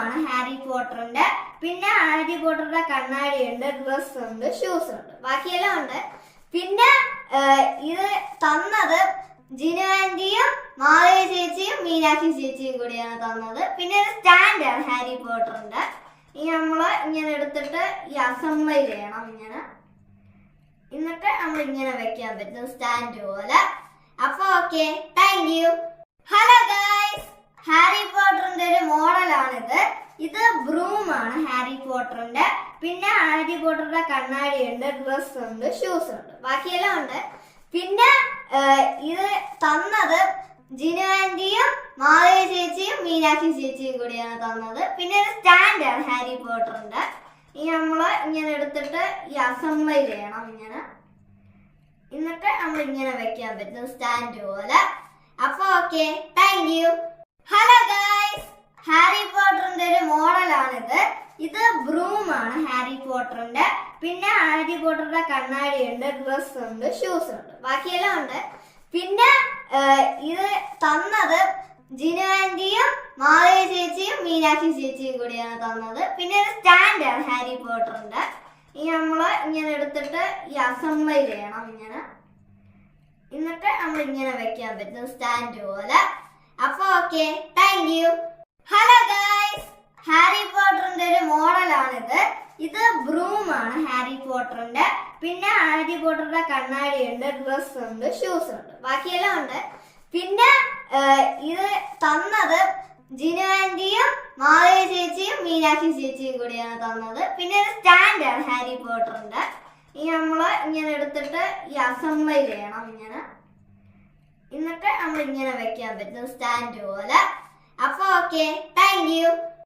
ആണ് ഹാരി പോട്ടറിന്റെ. പിന്നെ ഹാരി പോട്ടറുടെ കണ്ണാടി ഉണ്ട്, ഡ്രസ് ഉണ്ട്, ഷൂസ് ഉണ്ട്, ബാക്കിയെല്ലാം ഉണ്ട്. പിന്നെ ഇത് തന്നത് ജിനു ആന്റിയും മാളവിക ചേച്ചിയും മീനാക്ഷി ചേച്ചിയും കൂടിയാണ് തന്നത്. പിന്നെ ഒരു സ്റ്റാൻഡ് ആണ് ഹാരി പോട്ടറിന്റെ. ഈ നമ്മള് ഇങ്ങനെ എടുത്തിട്ട് ഈ അസംബ്ലി ചെയ്യണം ഇങ്ങനെ. എന്നിട്ട് നമ്മൾ ഇങ്ങനെ വെക്കാൻ പറ്റും സ്റ്റാൻഡ് പോലെ. അപ്പൊ okay, thank you. Hello guys, Harry പോട്ടറിന്റെ ഒരു മോഡലാണിത്. ഇത് ബ്രൂം ആണ് ഹാരി പോട്ടറിന്റെ. പിന്നെ ഹാരി പോട്ടറുടെ കണ്ണാടി ഉണ്ട്, ഡ്രസ് ഉണ്ട്, ഷൂസ് ഉണ്ട്, ബാക്കിയെല്ലാം ഉണ്ട്. പിന്നെ ഇത് തന്നത് ജിനു ആന്റിയും മാളവിക ചേച്ചിയും മീനാക്ഷി ചേച്ചിയും കൂടിയാണ് തന്നത്. പിന്നെ ഒരു സ്റ്റാൻഡ് ആണ് ഹാരി പോട്ടറിന്റെ. ഈ നമ്മള് ഇങ്ങനെ എടുത്തിട്ട് ഈ അസംബ്ലി ചെയ്യണം ഇങ്ങനെ. എന്നിട്ട് നമ്മൾ ഇങ്ങനെ വെക്കാൻ പറ്റും സ്റ്റാൻഡ് പോലെ. അപ്പൊ okay, thank you. Hello guys, Harry പോട്ടറിന്റെ ഒരു മോഡലാണിത്. ഇത് ബ്രൂം ആണ് ഹാരി പോട്ടറിന്റെ. പിന്നെ ഹാരി പോട്ടറുടെ കണ്ണാടി ഉണ്ട്, ഡ്രസ് ഉണ്ട്, ഷൂസ് ഉണ്ട്, ബാക്കിയെല്ലാം ഉണ്ട്. പിന്നെ ഇത് തന്നത് ജിനു ആന്റിയും മാളവിക ചേച്ചിയും മീനാക്ഷി ചേച്ചിയും കൂടിയാണ് തന്നത്. പിന്നെ ഒരു സ്റ്റാൻഡ് ആണ് ഹാരി പോട്ടറിന്റെ. ഈ നമ്മള് ഇങ്ങനെ എടുത്തിട്ട് ഈ അസംബ്ലി ചെയ്യണം ഇങ്ങനെ. എന്നിട്ട് നമ്മൾ ഇങ്ങനെ വെക്കാൻ പറ്റും സ്റ്റാൻഡ് പോലെ. അപ്പൊ okay, thank you. Hello guys, Harry പോട്ടറിന്റെ ഒരു മോഡലാണിത്. ഇത് ബ്രൂം ആണ് ഹാരി പോട്ടറിന്റെ. പിന്നെ ഹാരി പോട്ടറുടെ കണ്ണാടി ഉണ്ട്, ഡ്രസ് ഉണ്ട്, ഷൂസ് ഉണ്ട്, ബാക്കിയെല്ലാം ഉണ്ട്. പിന്നെ ഇത് തന്നത് ജിനു ആന്റിയും മാളവിക ചേച്ചിയും മീനാക്ഷി ചേച്ചിയും കൂടിയാണ് തന്നത്. പിന്നെ ഒരു സ്റ്റാൻഡ് ആണ് ഹാരി പോട്ടറിന്റെ. ഈ നമ്മള് ഇങ്ങനെ എടുത്തിട്ട് ഈ അസംബ്ലി ചെയ്യണം ഇങ്ങനെ. എന്നിട്ട് നമ്മൾ ഇങ്ങനെ വെക്കാൻ പറ്റും സ്റ്റാൻഡ് പോലെ. അപ്പൊ ഓക്കെ, താങ്ക് യു.